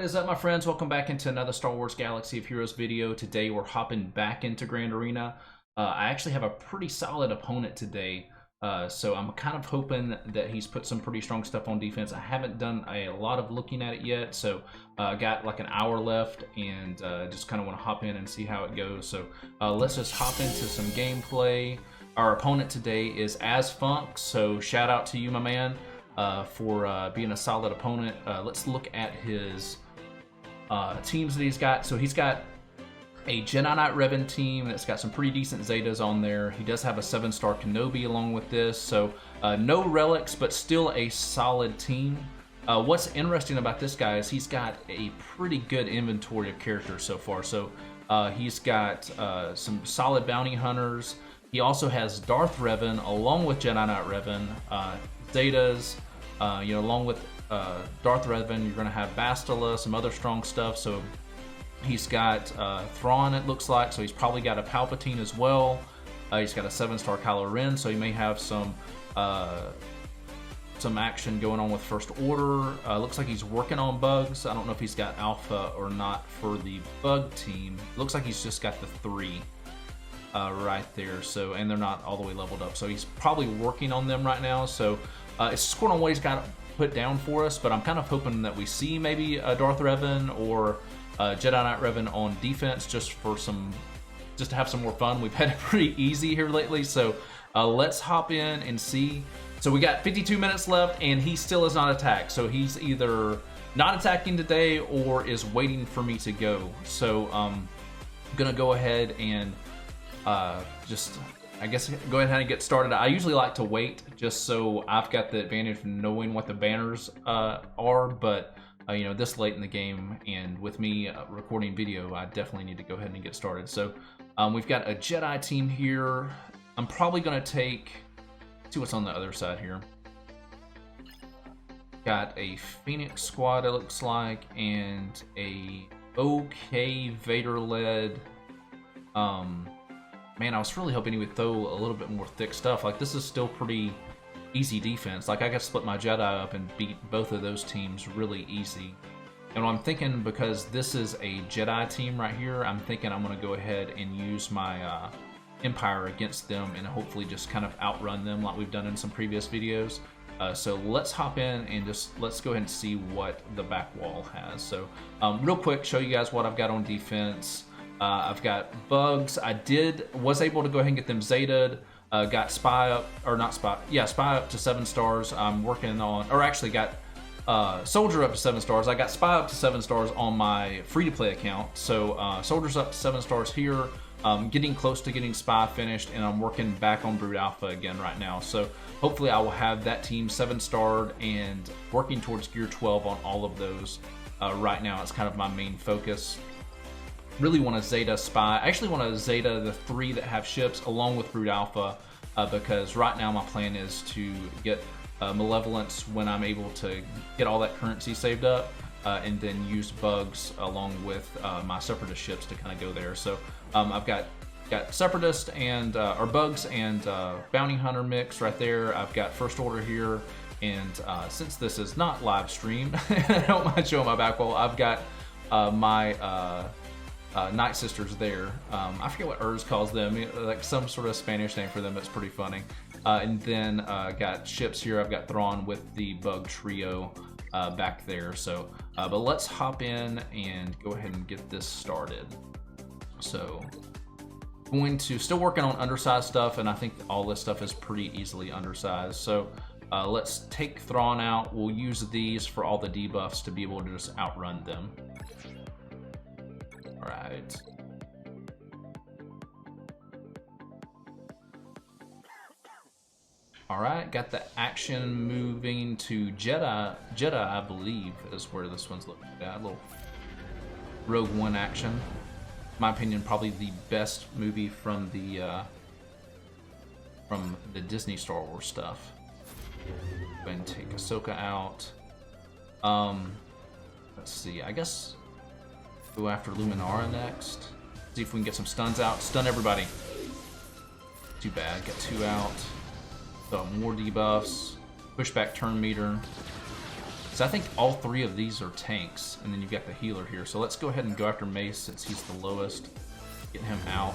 What is up, my friends? Welcome back into another Star Wars Galaxy of Heroes video. Today we're hopping back into Grand Arena. I actually have a pretty solid opponent today, so I'm kind of hoping that he's put some pretty strong stuff on defense. I haven't done a lot of looking at it yet, so I got like an hour left and just kind of want to hop in and see how it goes. So let's just hop into some gameplay. Our opponent today is S5.R7, so shout out to you, my man. For being a solid opponent. Let's look at his teams that he's got. So he's got a Jedi Knight Revans team that's got some pretty decent Zetas on there. He does have a 7-star Kenobi along with this, so no relics, but still a solid team. What's interesting about this guy is he's got a pretty good inventory of characters so far. So he's got some solid bounty hunters. He also has Darth Revan along with Jedi Knight Revan, Zetas. Along with Darth Revan, you're going to have Bastila, some other strong stuff. So he's got Thrawn, it looks like. So he's probably got a Palpatine as well. He's got a 7-star Kylo Ren, so he may have some action going on with First Order. Looks like he's working on bugs. I don't know if he's got Alpha or not for the bug team. Looks like he's just got the 3 right there. So, and they're not all the way leveled up. So he's probably working on them right now. So it's scored on what he's got put down for us, but I'm kind of hoping that we see maybe a Darth Revan or Jedi Knight Revan on defense just to have some more fun. We've had it pretty easy here lately, so let's hop in and see. So we got 52 minutes left, and he still is not attacked. So he's either not attacking today or is waiting for me to go. So I'm gonna go ahead and I guess go ahead and get started. I usually like to wait just so I've got the advantage of knowing what the banners are, but this late in the game and with me recording video, I definitely need to go ahead and get started. So we've got a Jedi team here. I'm probably going to see what's on the other side here. Got a Phoenix squad, it looks like, and a okay Vader-led man, I was really hoping he would throw a little bit more thick stuff. Like, this is still pretty easy defense. Like, I could split my Jedi up and beat both of those teams really easy. And I'm thinking, because this is a Jedi team right here, I'm thinking I'm going to go ahead and use my Empire against them and hopefully just kind of outrun them like we've done in some previous videos. So let's hop in and let's go ahead and see what the back wall has. So real quick, show you guys what I've got on defense. I've got bugs. Was able to go ahead and get them Zeta'd. Got spy up to 7 stars. I'm working on, or actually got soldier up to 7 stars. I got spy up to 7 stars on my free-to-play account. So soldiers up to 7 stars here. Getting close to getting spy finished, and I'm working back on Brood Alpha again right now. So hopefully I will have that team 7-starred and working towards Gear 12 on all of those. Right now it's kind of my main focus. Really want a Zeta spy. I actually want a Zeta, the 3 that have ships, along with Brood Alpha, because right now my plan is to get Malevolence when I'm able to get all that currency saved up, and then use bugs along with my Separatist ships to kind of go there. So I've got Separatist and or bugs and bounty hunter mix right there. I've got First Order here, and since this is not live streamed, I don't mind showing my back wall. I've got my Night Sisters there. I forget what Urs calls them, like some sort of Spanish name for them. It's pretty funny. And then got ships here. I've got Thrawn with the bug trio back there. So, but let's hop in and go ahead and get this started. So, still working on undersized stuff, and I think all this stuff is pretty easily undersized. So, let's take Thrawn out. We'll use these for all the debuffs to be able to just outrun them. Right. All right, got the action moving to Jedha, I believe, is where this one's looking at. A little Rogue One action. In my opinion, probably the best movie from the Disney Star Wars stuff. Go ahead and take Ahsoka out. Let's see, I guess go after Luminara next. See if we can get some stuns out. Stun everybody. Too bad. Got 2 out. So more debuffs. Push back turn meter. So I think all 3 of these are tanks, and then you've got the healer here. So let's go ahead and go after Mace since he's the lowest. Get him out.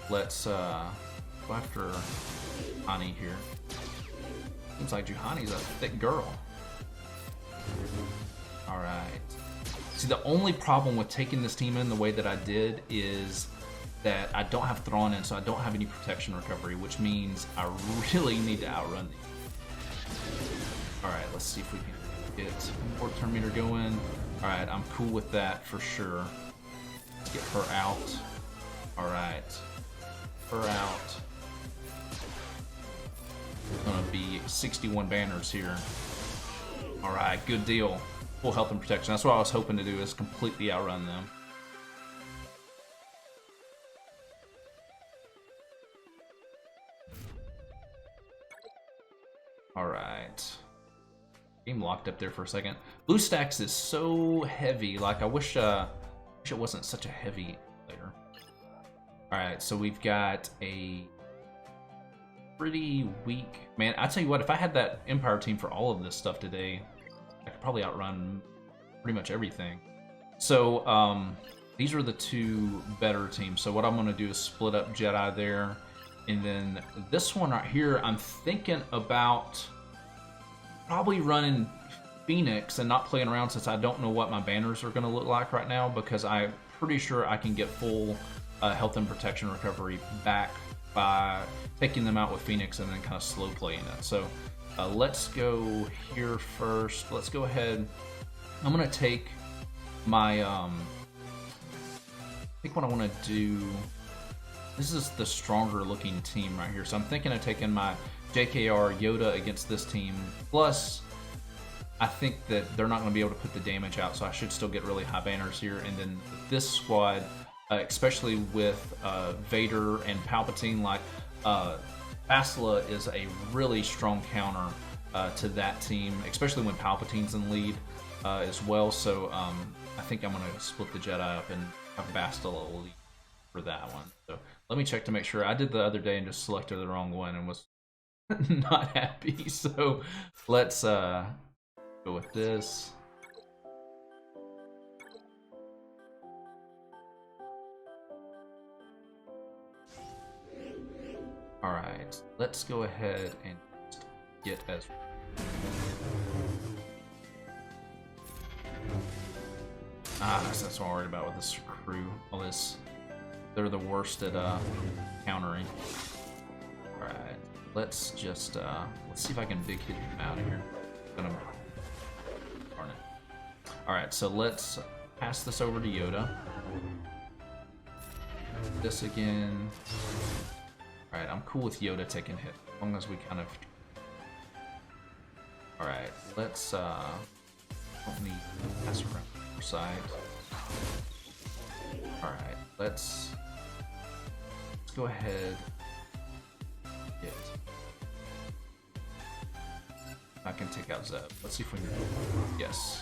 Let's go after Juhani here. Seems like Juhani's a thick girl. Alright. See, the only problem with taking this team in the way that I did is that I don't have Thrawn in, so I don't have any protection recovery, which means I really need to outrun these. Alright, let's see if we can get import turn meter going. Alright, I'm cool with that for sure. Let's get her out. Alright. Her out. There's gonna be 61 banners here. Alright, good deal. Full health and protection. That's what I was hoping to do, is completely outrun them. Alright. Game locked up there for a second. BlueStacks is so heavy. Like, I wish it wasn't such a heavy player. Alright, so we've got a pretty weak... Man, I tell you what, if I had that Empire team for all of this stuff today, I could probably outrun pretty much everything. So, these are the 2 better teams. So what I'm going to do is split up Jedi there. And then this one right here, I'm thinking about probably running Phoenix and not playing around, since I don't know what my banners are going to look like right now, because I'm pretty sure I can get full health and protection recovery back by taking them out with Phoenix and then kind of slow playing it. So let's go here first. Let's go ahead. I'm going to take my... I think what I want to do... This is the stronger looking team right here. So I'm thinking of taking my JKR Yoda against this team. Plus, I think that they're not going to be able to put the damage out, so I should still get really high banners here. And then this squad, especially with Vader and Palpatine, like Bastila is a really strong counter to that team, especially when Palpatine's in lead as well. So I think I'm going to split the Jedi up and have Bastila lead for that one. So let me check to make sure. I did the other day and just selected the wrong one and was not happy. So let's go with this. Alright, let's go ahead and get Ezra. That's what I'm worried about with this crew. All this, they're the worst at countering. Alright, let's just let's see if I can big hit him out of here. Darn it. Alright, so let's pass this over to Yoda. This again. Alright, I'm cool with Yoda taking hit, as long as we kind of... Alright, let's, don't need to pass around the side. Alright, let's go ahead, get... I can take out Zeb. Let's see if we can... Yes.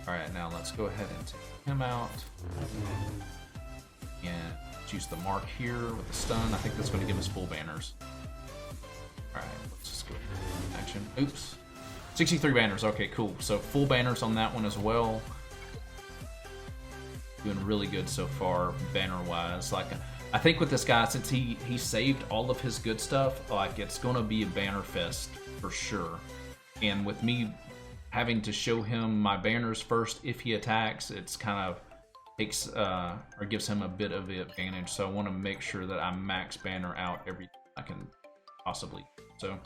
Alright, now let's go ahead and take him out. And use the mark here with the stun. I think that's going to give us full banners. Alright, let's just go action. Oops. 63 banners. Okay, cool. So full banners on that one as well. Doing really good so far, banner-wise. Like, I think with this guy, since he saved all of his good stuff, like, it's going to be a banner fest for sure. And with me having to show him my banners first if he attacks, it's kind of takes or gives him a bit of the advantage. So I want to make sure that I max banner out everything I can possibly. So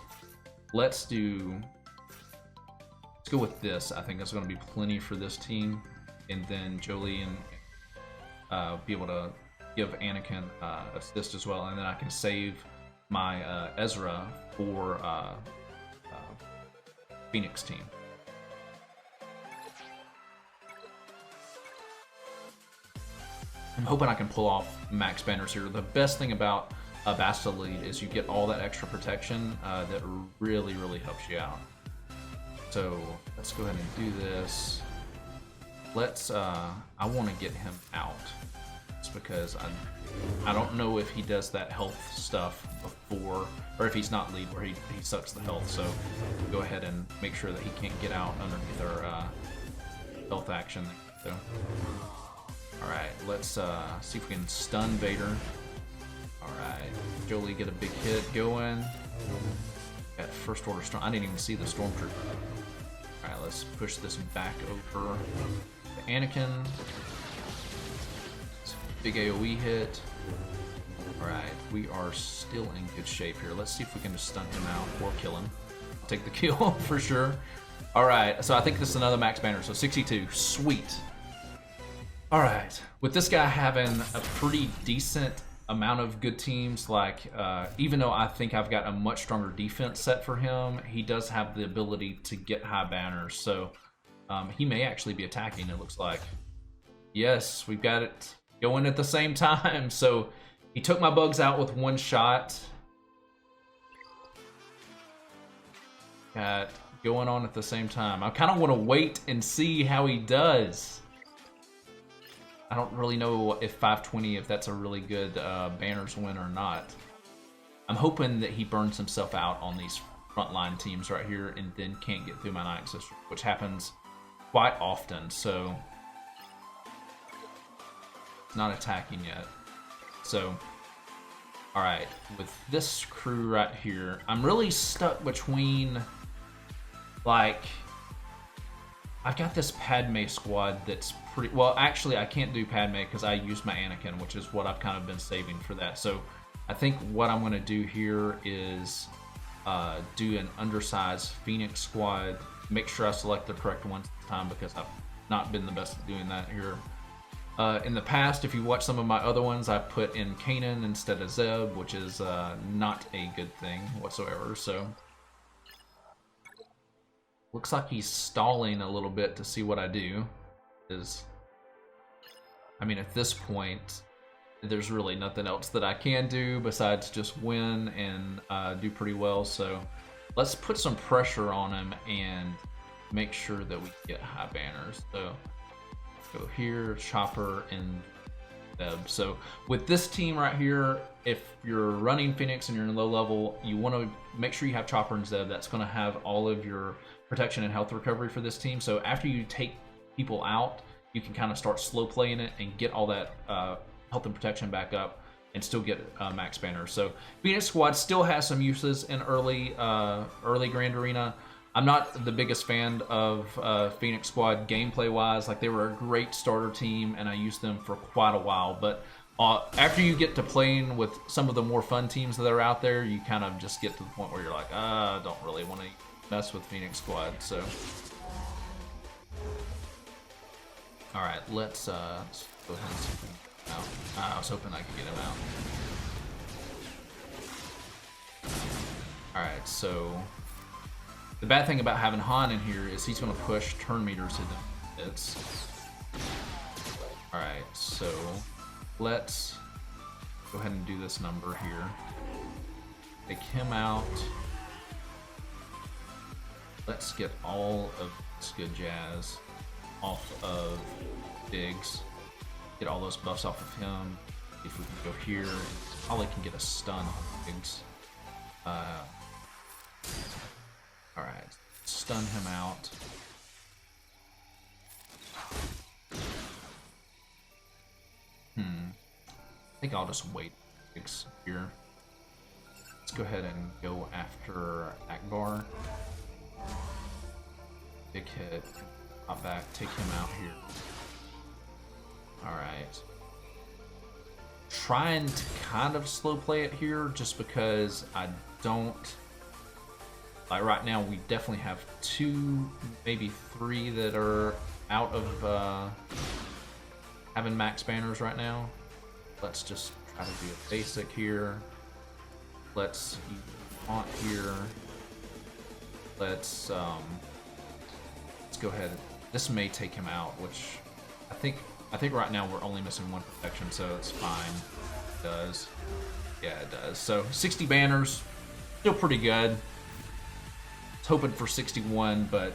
let's go with this. I think that's going to be plenty for this team, and then Jolie and be able to give Anakin assist as well, and then I can save my Ezra for Phoenix team. I'm hoping I can pull off max banners here. The best thing about Bastila lead is you get all that extra protection that really, really helps you out. So let's go ahead and do this. Let's, I want to get him out. It's because I don't know if he does that health stuff before, or if he's not lead where he sucks the health. So go ahead and make sure that he can't get out underneath our health action. So, all right, let's see if we can stun Vader. All right, Jolie get a big hit going. Got first order storm. I didn't even see the stormtrooper. All right, let's push this back over to Anakin. Big AoE hit. Alright, we are still in good shape here. Let's see if we can just stun him out or kill him. Take the kill for sure. Alright, so I think this is another max banner, so 62. Sweet. Alright, with this guy having a pretty decent amount of good teams, like, even though I think I've got a much stronger defense set for him, he does have the ability to get high banners, so he may actually be attacking, it looks like. Yes, we've got it going at the same time, so he took my bugs out with one shot. Got going on at the same time. I kind of want to wait and see how he does. I don't really know if 520, if that's a really good banners win or not. I'm hoping that he burns himself out on these frontline teams right here and then can't get through my Night Sister, which happens quite often, so not attacking yet. So, alright, with this crew right here, I'm really stuck between, like, I've got this Padme squad that's pretty, well, actually I can't do Padme because I used my Anakin, which is what I've kind of been saving for that. So I think what I'm going to do here is do an undersized Phoenix squad, make sure I select the correct one this time because I've not been the best at doing that here. In the past, if you watch some of my other ones, I put in Kanan instead of Zeb, which is not a good thing whatsoever. So, looks like he's stalling a little bit to see what I do. I mean, at this point, there's really nothing else that I can do besides just win and do pretty well. So, let's put some pressure on him and make sure that we get high banners. So, go here, Chopper, and Zeb. So with this team right here, if you're running Phoenix and you're in low level, you want to make sure you have Chopper and Zeb. That's going to have all of your protection and health recovery for this team. So after you take people out, you can kind of start slow playing it and get all that health and protection back up and still get max banners. So Phoenix Squad still has some uses in early Grand Arena. I'm not the biggest fan of Phoenix Squad gameplay-wise. Like, they were a great starter team, and I used them for quite a while. But after you get to playing with some of the more fun teams that are out there, you kind of just get to the point where you're like, I don't really want to mess with Phoenix Squad. So, all right, let's go ahead and see if we can get him out. I was hoping I could get him out. All right, so the bad thing about having Han in here is he's going to push turn meters into hits. Alright, so let's go ahead and do this number here. Take him out. Let's get all of this good jazz off of Biggs. Get all those buffs off of him. If we can go here, probably can get a stun on Biggs. Alright, stun him out. I think I'll just wait here. Let's go ahead and go after Akbar. Big hit, hop back, take him out here. Alright. Trying to kind of slow play it here just because I don't. Like right now, we definitely have 2, maybe 3 that are out of having max banners right now. Let's just try to do a basic here. Let's taunt here. Let's go ahead. This may take him out, which I think right now we're only missing 1 protection, so it's fine. It does. Yeah, it does. So 60 banners, still pretty good. Hoping for 61, but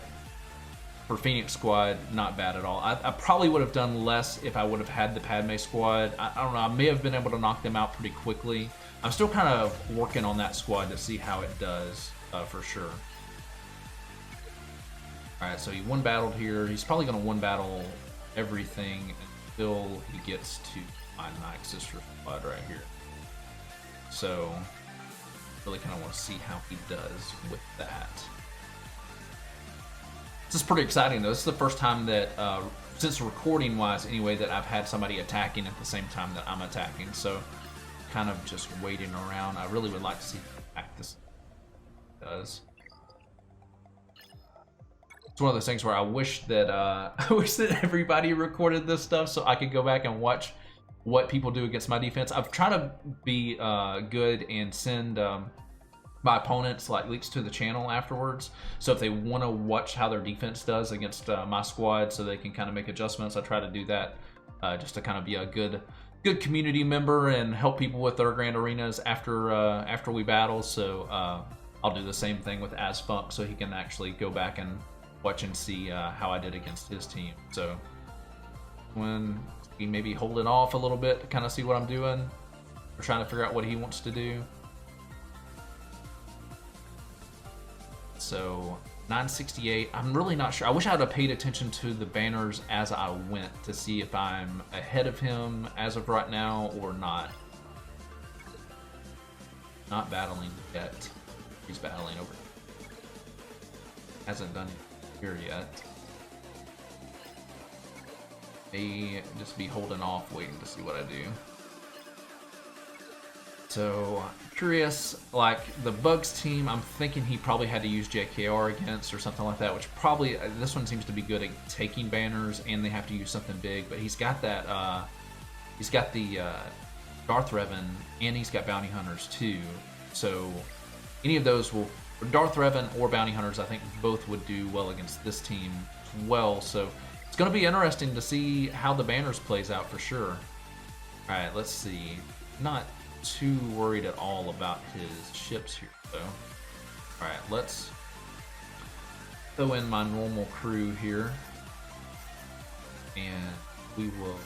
for Phoenix squad, not bad at all. I probably would have done less if I would have had the Padme squad. I don't know, I may have been able to knock them out pretty quickly. I'm still kind of working on that squad to see how it does, for sure. Alright, so he one-battled here. He's probably going to one-battle everything until he gets to my Nike sister squad right here. So, really kind of want to see how he does with that. This is pretty exciting, though. This is the first time that, since recording-wise anyway, that I've had somebody attacking at the same time that I'm attacking. So, kind of just waiting around. I really would like to see how this does. It's one of those things where I wish that everybody recorded this stuff so I could go back and watch what people do against my defense. I've tried to be good and send my opponents like links to the channel afterwards, so if they want to watch how their defense does against my squad, so they can kind of make adjustments. I try to do that just to kind of be a good community member and help people with their grand arenas after we battle. So I'll do the same thing with S5.R7, so he can actually go back and watch and see how I did against his team. So when he maybe hold it off a little bit to kind of see what I'm doing, we're trying to figure out what he wants to do. So 968, I'm really not sure. I wish I would have paid attention to the banners as I went to see if I'm ahead of him as of right now or not. Not battling yet. He's battling over. Hasn't done it here yet. May just be holding off, waiting to see what I do. So, curious, like the Bugs team, I'm thinking he probably had to use JKR against or something like that, which probably, this one seems to be good at taking banners and they have to use something big, but he's got that, he's got the Darth Revan and he's got Bounty Hunters too. So, any of those will, Darth Revan or Bounty Hunters, I think both would do well against this team as well. So, it's going to be interesting to see how the banners plays out for sure. Alright, let's see. Not too worried at all about his ships here though. Alright, let's throw in my normal crew here and we will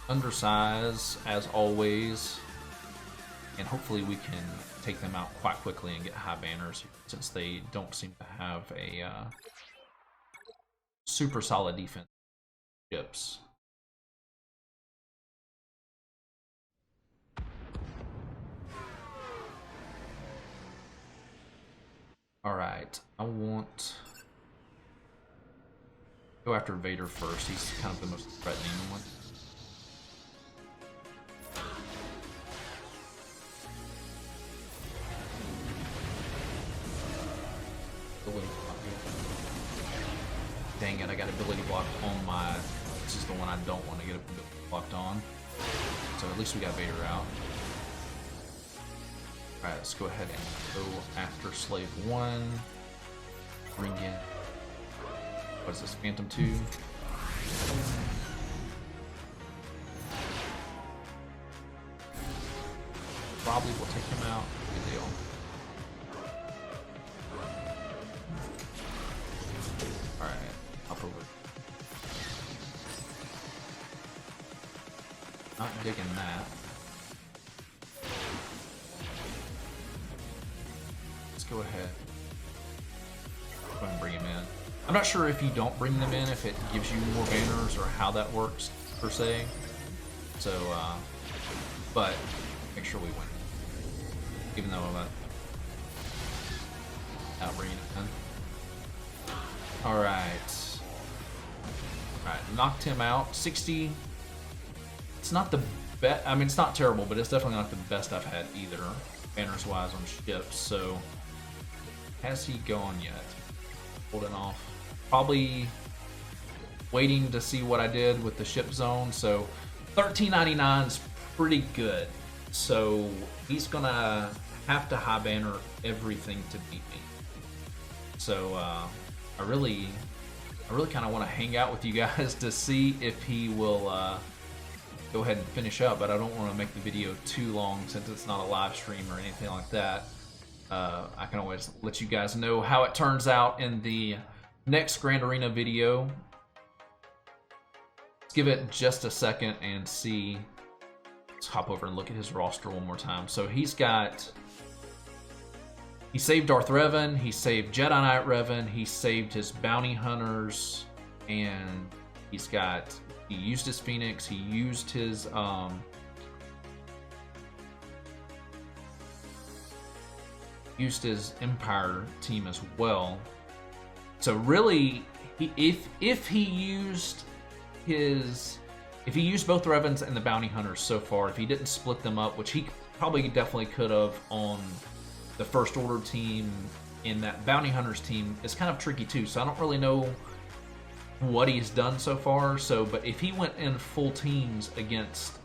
undersize as always, and hopefully we can take them out quite quickly and get high banners since they don't seem to have a super solid defense ships. Alright, I want go after Vader first. He's kind of the most threatening one. Dang it, I got ability blocked on my... This is the one I don't want to get ability blocked on. So at least we got Vader out. Alright, let's go ahead and go after Slave 1. Bring in... What is this, Phantom 2? Probably will take him out. Good deal. Alright, up over. Not digging that. Let's go ahead. Go ahead and bring him in. I'm not sure if you don't bring them in, if it gives you more banners or how that works per se. So, but make sure we win. Even though I'm not bringing it in. Alright. Alright, knocked him out. 60. It's not the best. I mean, it's not terrible, but it's definitely not the best I've had either, banners wise on ships. So, has he gone yet? Holding off. Probably waiting to see what I did with the ship zone. So, 1399 is pretty good. So, he's gonna have to high banner everything to beat me. So, I really kind of want to hang out with you guys to see if he will go ahead and finish up, but I don't want to make the video too long since it's not a live stream or anything like that. I can always let you guys know how it turns out in the next Grand Arena video. Let's give it just a second and see. Let's hop over and look at his roster one more time. So he saved Darth Revan, he saved Jedi Knight Revan, he saved his bounty hunters, and he used his Phoenix, he used his Empire team as well. So really, if he used both Revans and the bounty hunters so far, if he didn't split them up, which he probably definitely could have on the First Order team, in that bounty hunters team is kind of tricky too. So I don't really know what he's done so far. But if he went in full teams against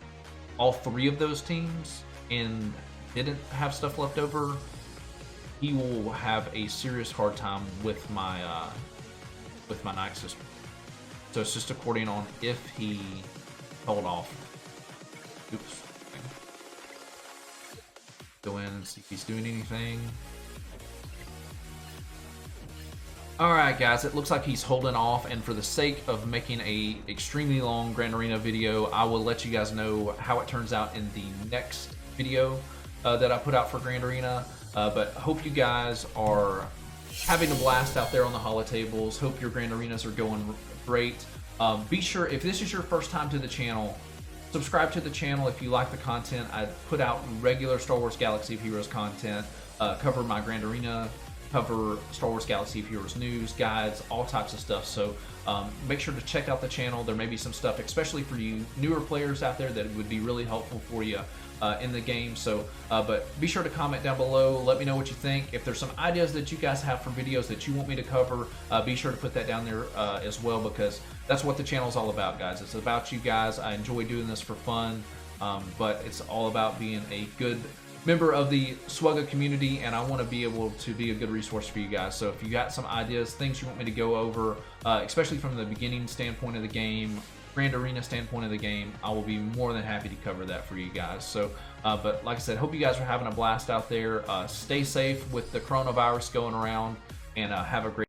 all three of those teams and didn't have stuff left over, he will have a serious hard time with my Night Sister. So it's just according on if he held off. Oops. Go in and see if he's doing anything. Alright guys, it looks like he's holding off, and for the sake of making a extremely long Grand Arena video, I will let you guys know how it turns out in the next video that I put out for Grand Arena. But hope you guys are having a blast out there on the holotables. Hope your Grand Arenas are going great. Be sure, if this is your first time to the channel, subscribe to the channel if you like the content. I put out regular Star Wars Galaxy of Heroes content, cover my Grand Arena, cover Star Wars Galaxy of Heroes news, guides, all types of stuff. So make sure to check out the channel. There may be some stuff, especially for you newer players out there, that would be really helpful for you in the game. So but be sure to comment down below, let me know what you think. If there's some ideas that you guys have for videos that you want me to cover, be sure to put that down there as well, because that's what the channel is all about, guys. It's about you guys. I enjoy doing this for fun, but it's all about being a good member of the SWGA community, and I want to be able to be a good resource for you guys. So if you got some ideas, things you want me to go over, especially from the beginning standpoint of the game, Grand Arena standpoint of the game, I will be more than happy to cover that for you guys. So but like I said, hope you guys are having a blast out there. Stay safe with the coronavirus going around, and have a great